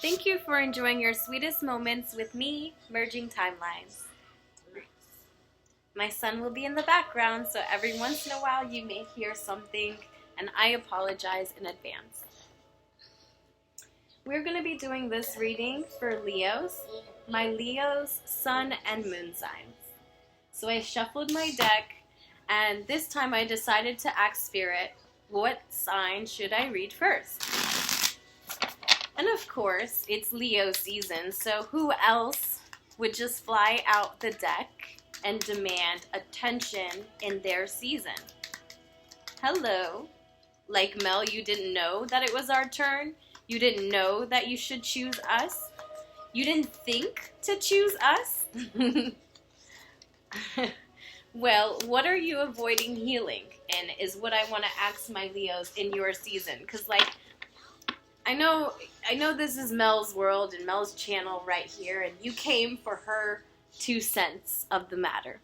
Thank you for enjoying your sweetest moments with me, Merging Timelines. My son will be in the background, so every once in a while you may hear something, and I apologize in advance. We're going to be doing this reading for Leos, my Leo's sun and moon signs. So I shuffled my deck, and this time I decided to ask Spirit, what sign should I read first? And of course, it's Leo season, so who else would just fly out the deck and demand attention in their season? Hello. Like Mel, you didn't know that it was our turn? You didn't know that you should choose us? You didn't think to choose us? Well, what are you avoiding healing in is what I want to ask my Leos in your season. Because, I know this is Mel's world and Mel's channel right here, and you came for her 2 cents of the matter.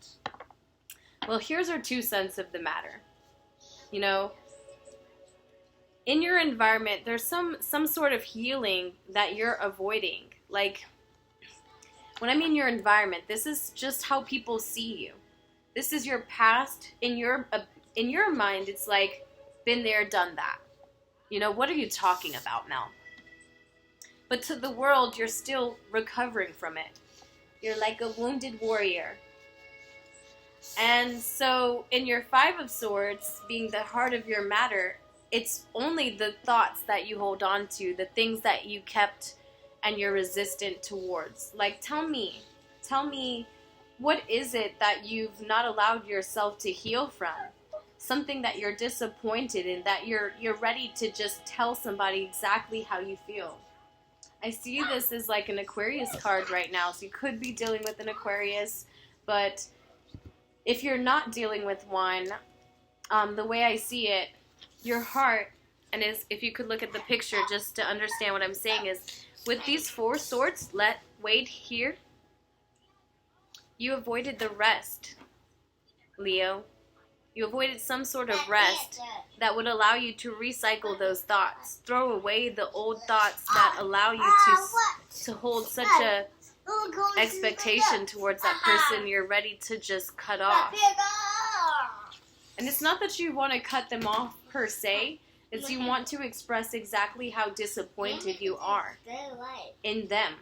Well, here's her 2 cents of the matter. You know, in your environment, there's some sort of healing that you're avoiding. Like, when I mean your environment, this is just how people see you. This is your past. In your mind, it's like, been there, done that. You know, what are you talking about, Mel? But to the world, you're still recovering from it. You're like a wounded warrior. And so in your 5 of Swords, being the heart of your matter, it's only the thoughts that you hold on to, the things that you kept and you're resistant towards. Like, tell me, what is it that you've not allowed yourself to heal from? Something that you're disappointed in, that you're ready to just tell somebody exactly how you feel. I see this as like an Aquarius card right now, so you could be dealing with an Aquarius, but if you're not dealing with one, the way I see it, your heart, and if you could look at the picture just to understand what I'm saying, is with these 4 swords, wait here, you avoided the rest, Leo. You avoided some sort of rest that would allow you to recycle those thoughts. Throw away the old thoughts that allow you to hold such a expectation towards that person you're ready to just cut off. And it's not that you want to cut them off per se. It's you want to express exactly how disappointed you are in them.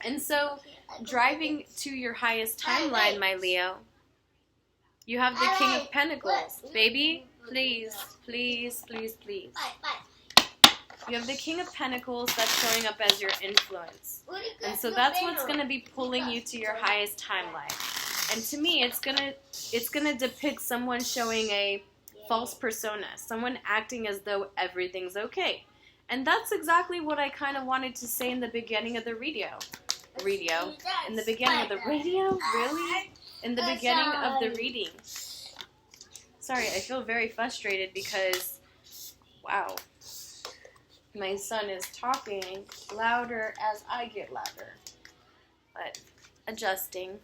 And so, driving to your highest timeline, my Leo, you have the King of Pentacles. Baby, please, please, please, please. You have the King of Pentacles that's showing up as your influence. And so that's what's going to be pulling you to your highest timeline. And to me, it's gonna depict someone showing a false persona, someone acting as though everything's okay. And that's exactly what I kind of wanted to say in the beginning of the radio. In the beginning of the radio? Really? In the beginning of the reading. Sorry, I feel very frustrated because, wow, my son is talking louder as I get louder. But adjusting.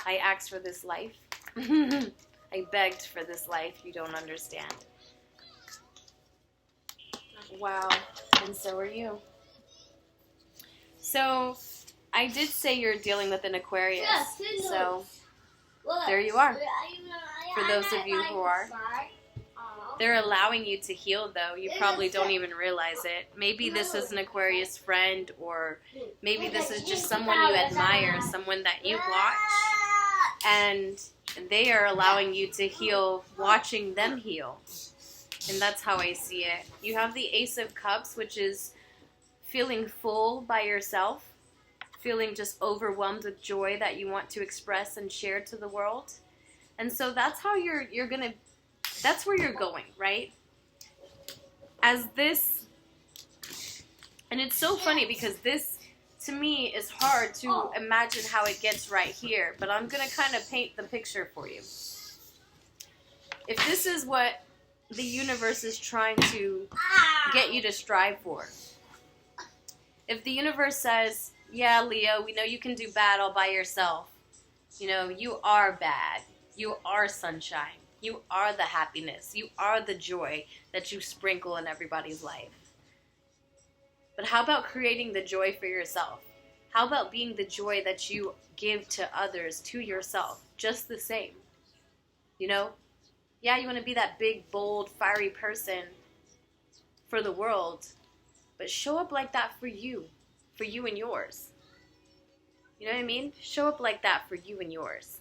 I asked for this life. I begged for this life. You don't understand. Wow, and so are you. So, I did say you're dealing with an Aquarius, so there you are. For those of you who are. They're allowing you to heal, though. You probably don't even realize it. Maybe this is an Aquarius friend, or maybe this is just someone you admire, someone that you watch, and they are allowing you to heal, watching them heal. And that's how I see it. You have the Ace of Cups, which is feeling full by yourself, feeling just overwhelmed with joy that you want to express and share to the world. And so that's how you're gonna, that's where you're going, right? As this, and it's so funny because this, to me, is hard to imagine how it gets right here, but I'm gonna kind of paint the picture for you. If this is what the universe is trying to get you to strive for, if the universe says, yeah, Leo, we know you can do bad all by yourself. You know, you are bad. You are sunshine. You are the happiness. You are the joy that you sprinkle in everybody's life. But how about creating the joy for yourself? How about being the joy that you give to others, to yourself, just the same? You know? Yeah, you want to be that big, bold, fiery person for the world, but show up like that for you and yours. You know what I mean? Show up like that for you and yours.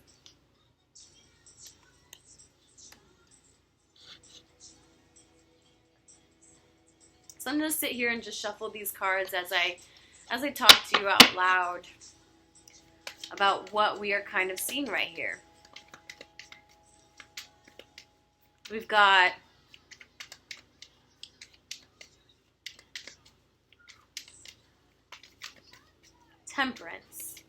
So I'm going to sit here and just shuffle these cards as I talk to you out loud about what we are kind of seeing right here. We've got Temperance.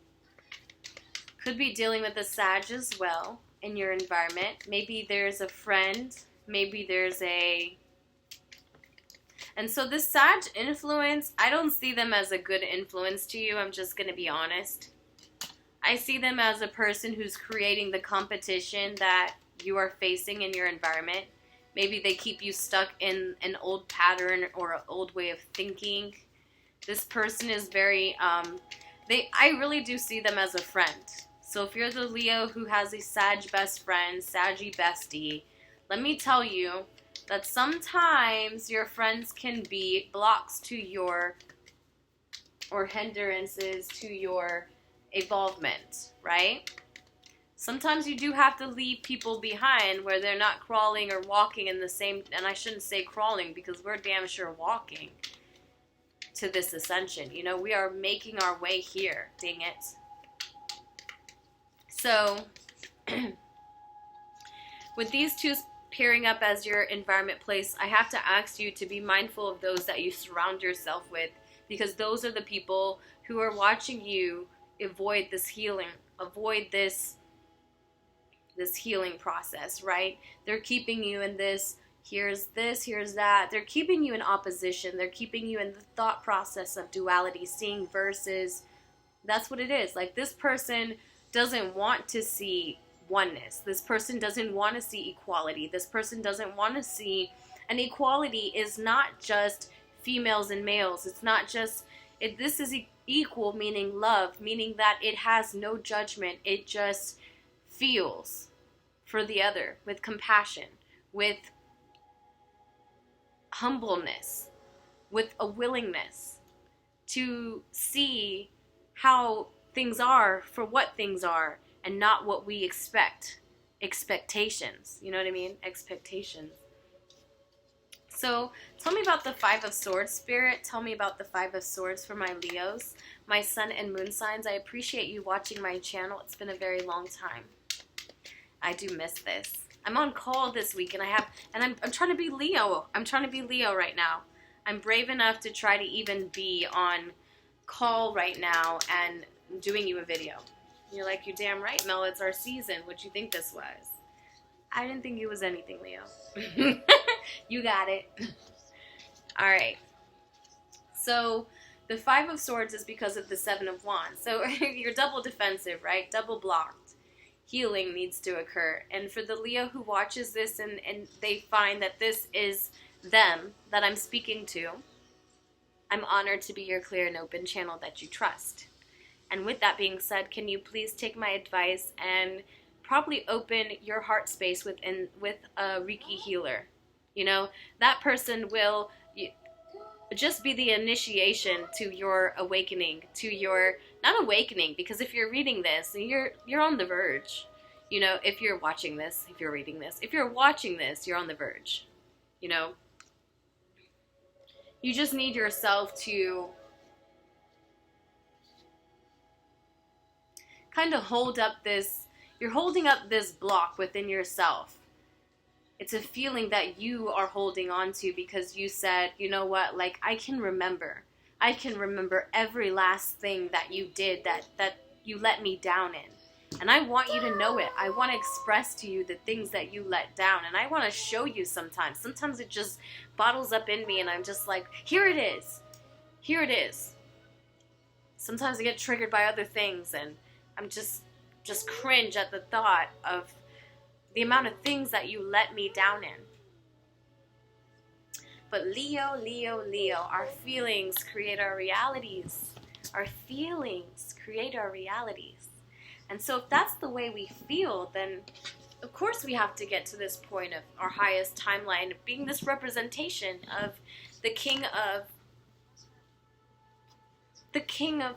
Could be dealing with a Sag as well in your environment. Maybe there's a friend. Maybe there's a... And so this Sag influence, I don't see them as a good influence to you. I'm just going to be honest. I see them as a person who's creating the competition that you are facing in your environment. Maybe they keep you stuck in an old pattern or an old way of thinking. This person is very, I really do see them as a friend. So if you're the Leo who has a Sag best friend, Saggy bestie, let me tell you that sometimes your friends can be blocks to your, or hindrances to your evolvement, right? Sometimes you do have to leave people behind where they're not crawling or walking in the same, and I shouldn't say crawling because we're damn sure walking to this ascension. You know, we are making our way here, dang it. So, with these two pairing up as your environment place, I have to ask you to be mindful of those that you surround yourself with, because those are the people who are watching you avoid this healing, avoid this healing process, right? They're keeping you in this, here's that. They're keeping you in opposition. They're keeping you in the thought process of duality, seeing verses. That's what it is. Like, this person doesn't want to see oneness. This person doesn't want to see equality. This person doesn't want to see, and equality is not just females and males. It's not just, this is equal, meaning love, meaning that it has no judgment. It just feels for the other with compassion, with humbleness, with a willingness to see how things are for what things are and not what we expect. Expectations. You know what I mean? Expectations. So tell me about the Five of Swords, Spirit. Tell me about the Five of Swords for my Leos, my Sun and Moon signs. I appreciate you watching my channel. It's been a very long time. I do miss this. I'm on call this week, and I'm trying to be Leo. I'm trying to be Leo right now. I'm brave enough to try to even be on call right now and doing you a video. You're like, you damn right, Mel, it's our season. What'd you think this was? I didn't think it was anything, Leo. You got it. All right. So the Five of Swords is because of the Seven of Wands. So you're double defensive, right? Double blocked. Healing needs to occur. And for the Leo who watches this and they find that this is them that I'm speaking to, I'm honored to be your clear and open channel that you trust. And with that being said, can you please take my advice and probably open your heart space with a Reiki healer? You know, that person will just be the initiation to your awakening, to your, not awakening, because if you're reading this, you're on the verge. You know, if you're watching this, if you're reading this, if you're watching this, you're on the verge. You know, you just need yourself to kind of hold up this, you're holding up this block within yourself. It's a feeling that you are holding on to because you said, you know what, like, I can remember every last thing that you did that you let me down in. And I want you to know it. I want to express to you the things that you let down. And I want to show you sometimes. Sometimes it just bottles up in me and I'm just like, here it is. Here it is. Sometimes I get triggered by other things and I'm just cringe at the thought of the amount of things that you let me down in. But Leo, Leo, Leo, our feelings create our realities. Our feelings create our realities. And so if that's the way we feel, then of course we have to get to this point of our highest timeline being this representation of the king of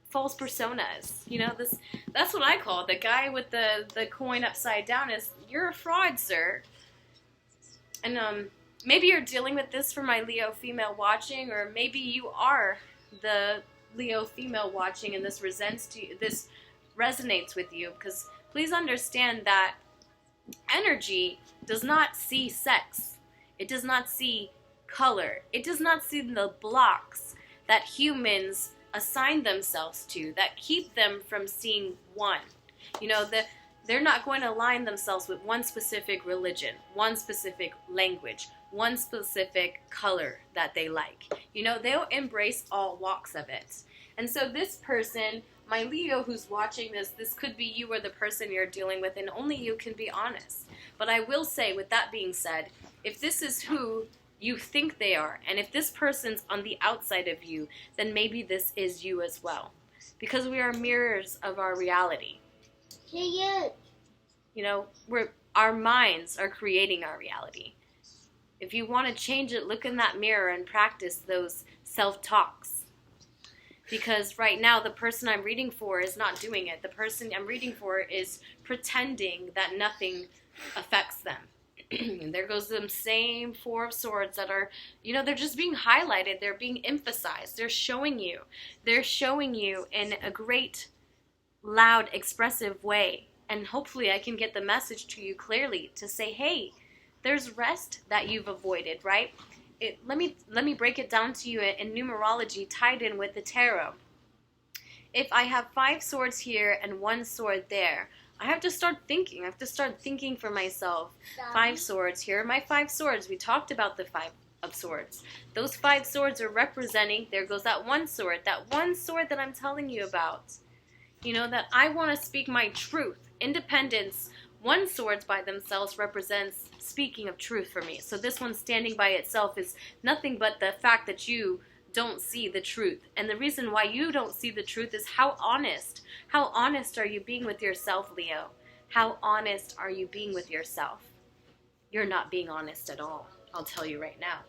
false personas. You know, that's what I call it. The guy with the coin upside down is, you're a fraud, sir. And maybe you're dealing with this for my Leo female watching, or maybe you are the Leo female watching and this resonates with you, because please understand that energy does not see sex. It does not see color. It does not see the blocks that humans assign themselves to that keep them from seeing one. You know, they're not going to align themselves with one specific religion, one specific language, one specific color that they like. You know, they'll embrace all walks of it. And so this person, my Leo who's watching this could be you or the person you're dealing with, and only you can be honest. But I will say, with that being said, if this is who you think they are, and if this person's on the outside of you, then maybe this is you as well. Because we are mirrors of our reality. You know, our minds are creating our reality. If you want to change it, look in that mirror and practice those self-talks. Because right now, the person I'm reading for is not doing it. The person I'm reading for is pretending that nothing affects them. And there goes them same Four of Swords that are, you know, they're just being highlighted. They're being emphasized. They're showing you. They're showing you in a great, loud, expressive way. And hopefully I can get the message to you clearly to say, hey, there's rest that you've avoided, right? Let me break it down to you in numerology tied in with the tarot. If I have 5 swords here and 1 sword there, I have to start thinking. I have to start thinking for myself. 5 swords. Here are my 5 swords. We talked about the 5 of swords. Those 5 swords are representing, there goes that 1 sword. That 1 sword that I'm telling you about. You know, that I want to speak my truth. Independence. 1 swords by themselves represents speaking of truth for me. So this one standing by itself is nothing but the fact that you don't see the truth. And the reason why you don't see the truth is how honest are you being with yourself, Leo? How honest are you being with yourself? You're not being honest at all. I'll tell you right now.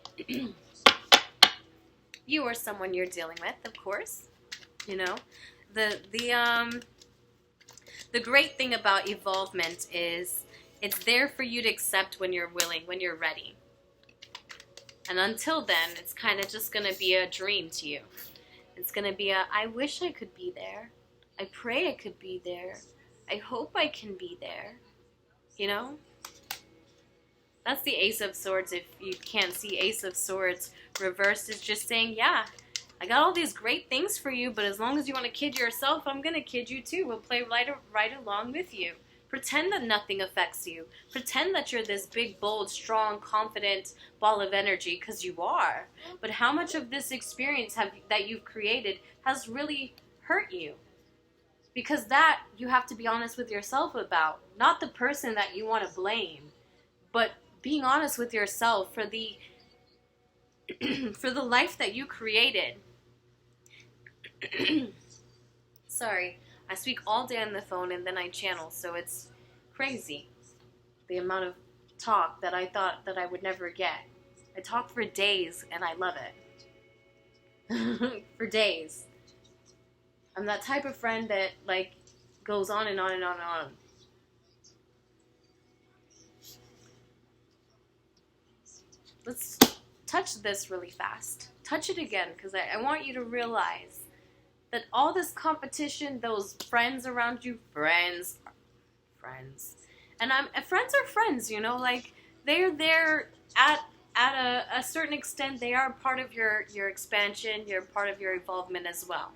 You or someone you're dealing with, of course. You know, the great thing about evolvement is it's there for you to accept when you're willing, when you're ready. And until then, it's kind of just going to be a dream to you. It's going to be I wish I could be there. I pray I could be there. I hope I can be there. You know? That's the Ace of Swords. If you can't see Ace of Swords reversed, is just saying, yeah, I got all these great things for you, but as long as you want to kid yourself, I'm going to kid you too. We'll play right along with you. Pretend that nothing affects you. Pretend that you're this big, bold, strong, confident ball of energy, because you are. But how much of this experience that you've created has really hurt you? Because that you have to be honest with yourself about. Not the person that you want to blame, but being honest with yourself for the for the life that you created. Sorry, I speak all day on the phone and then I channel, so it's crazy the amount of talk that I thought that I would never get. I talk for days and I love it. For days. I'm that type of friend that like goes on and on and on and on. Let's touch this really fast. Touch it again, because I want you to realize that all this competition, those friends around you, friends, and friends are friends, you know, like they're there at a certain extent. They are part of your expansion, you're part of your evolvement as well.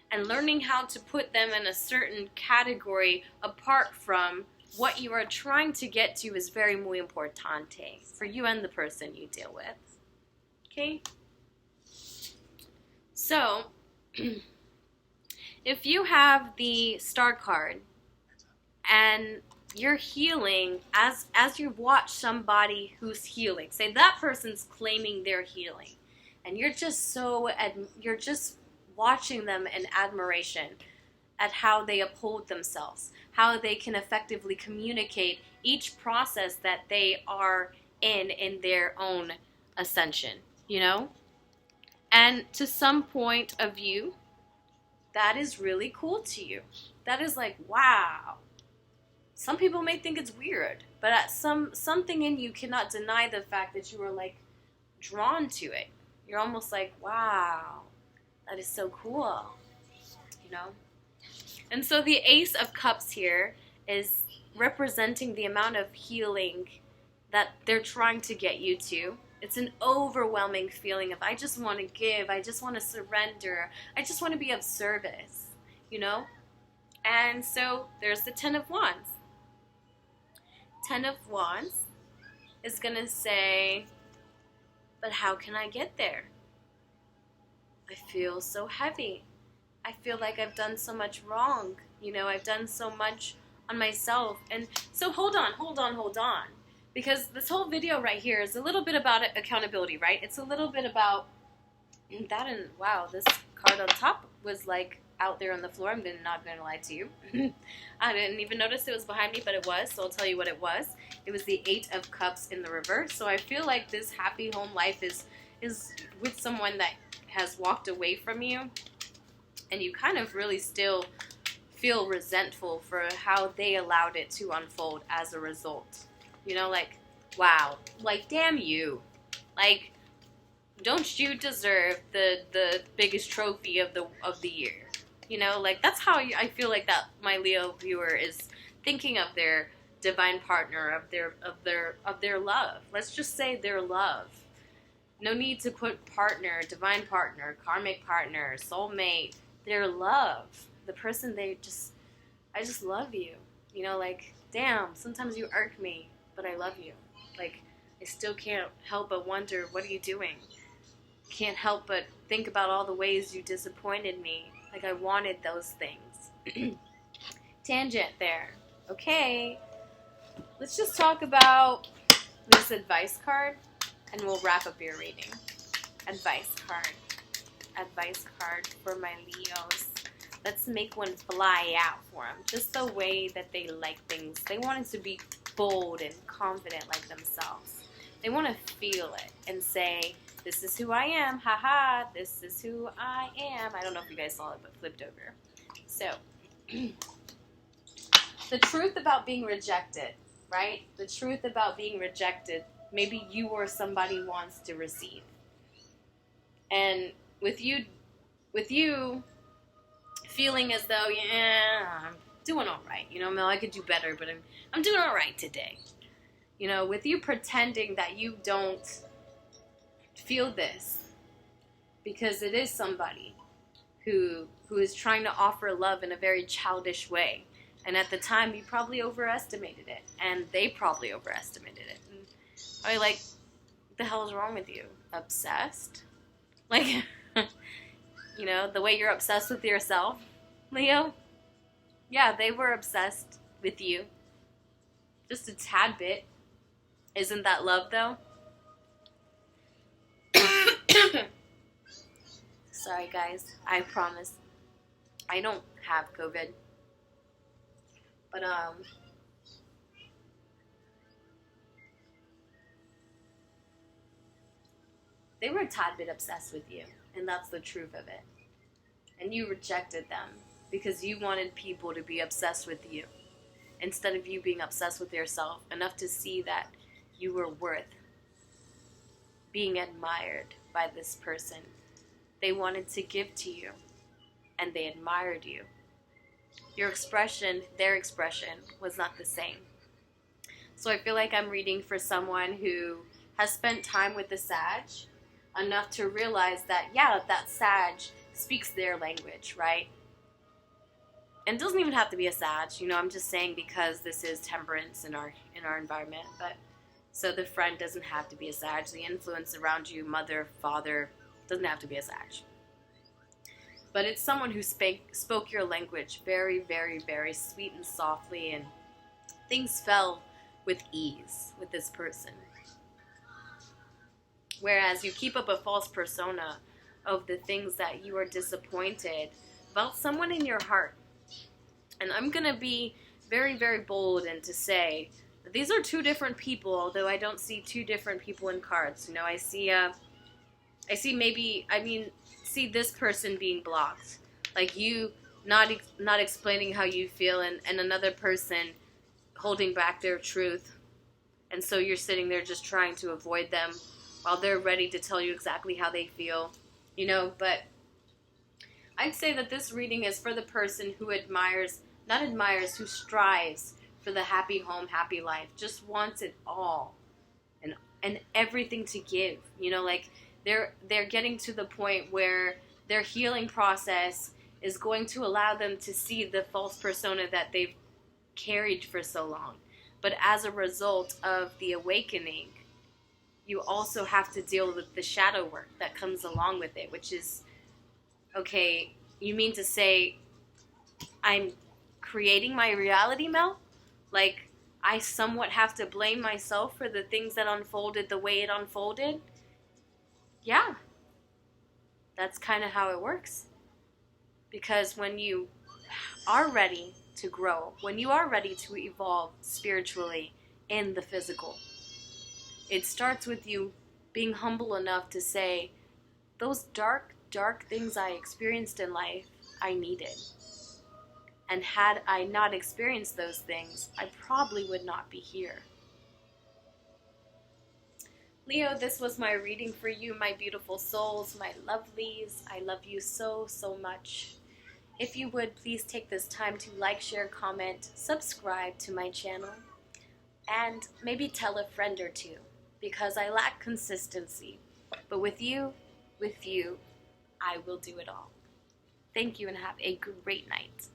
And learning how to put them in a certain category apart from what you are trying to get to is very muy importante for you and the person you deal with. Okay? So, if you have the Star card, and you're healing as you watch somebody who's healing. Say that person's claiming they're healing, and you're just you're just watching them in admiration at how they uphold themselves, how they can effectively communicate each process that they are in their own ascension, you know? And to some point of view, that is really cool to you. That is like, wow. Some people may think it's weird, but at something in you cannot deny the fact that you are like drawn to it. You're almost like, wow, that is so cool, you know? And so the Ace of Cups here is representing the amount of healing that they're trying to get you to. It's an overwhelming feeling of, I just want to give, I just want to surrender, I just want to be of service, you know? And so there's the Ten of Wands. Ten of Wands is going to say, but how can I get there? I feel so heavy. I feel like I've done so much wrong. You know, I've done so much on myself. And so hold on. Because this whole video right here is a little bit about accountability, right? It's a little bit about that, and wow, this card on top was like out there on the floor. I'm not going to lie to you. I didn't even notice it was behind me, but it was, so I'll tell you what it was. It was the Eight of Cups in the reverse. So I feel like this happy home life is with someone that has walked away from you, and you kind of really still feel resentful for how they allowed it to unfold as a result. You know, like, wow, like, damn you. Like, don't you deserve the biggest trophy of the year? You know, like, that's how I feel like that my Leo viewer is thinking of their divine partner, of their love. Let's just say their love. No need to put partner, divine partner, karmic partner, soulmate, their love. The person I just love you. You know, like, damn, sometimes you irk me, but I love you. Like, I still can't help but wonder, what are you doing? Can't help but think about all the ways you disappointed me. Like, I wanted those things. Tangent there. Okay. Let's just talk about this advice card, and we'll wrap up your reading. Advice card. Advice card for my Leos. Let's make one fly out for them. Just the way that they like things. They want it to be bold and confident like themselves. They want to feel it and say, this is who I am, haha, this is who I am. I don't know if you guys saw it, but flipped over. So, the truth about being rejected, right? The truth about being rejected, maybe you or somebody wants to receive. And with you feeling as though, yeah, I'm doing all right. You know, Mel, I could do better, but I'm doing all right today. You know, with you pretending that you don't feel this, because it is somebody who is trying to offer love in a very childish way. And at the time, you probably overestimated it, and they probably overestimated it. And I like, what the hell is wrong with you? Obsessed? Like, you know, the way you're obsessed with yourself, Leo? Yeah, they were obsessed with you. Just a tad bit. Isn't that love, though? Sorry, guys. I promise. I don't have COVID. But, they were a tad bit obsessed with you. And that's the truth of it. And you rejected them because you wanted people to be obsessed with you instead of you being obsessed with yourself enough to see that you were worth being admired by this person. They wanted to give to you, and they admired you. Your expression, their expression, was not the same. So I feel like I'm reading for someone who has spent time with the Sag enough to realize that, yeah, that Sag speaks their language, right? And it doesn't even have to be a Sag, you know, I'm just saying because this is temperance in our environment, but so the friend doesn't have to be a Sag. The influence around you, mother, father, doesn't have to be a Sag. But it's someone who spoke your language very, very, very sweet and softly, and things fell with ease with this person. Whereas you keep up a false persona of the things that you are disappointed about someone in your heart. And I'm going to be very, very bold and to say that these are two different people, although I don't see two different people in cards. You know, I see this person being blocked. Like you not explaining how you feel, and another person holding back their truth. And so you're sitting there just trying to avoid them while they're ready to tell you exactly how they feel. You know, but I'd say that this reading is for the person who who strives for the happy home, happy life, just wants it all and everything to give. You know, like they're getting to the point where their healing process is going to allow them to see the false persona that they've carried for so long. But as a result of the awakening, you also have to deal with the shadow work that comes along with it, which is, okay, you mean to say I'm creating my reality, Mel? Like, I somewhat have to blame myself for the things that unfolded the way it unfolded? Yeah. That's kind of how it works. Because when you are ready to grow, when you are ready to evolve spiritually in the physical, it starts with you being humble enough to say, those dark, dark things I experienced in life, I needed. And had I not experienced those things, I probably would not be here. Leo, this was my reading for you, my beautiful souls, my lovelies. I love you so, so much. If you would, please take this time to like, share, comment, subscribe to my channel, and maybe tell a friend or two, because I lack consistency. But with you, I will do it all. Thank you and have a great night.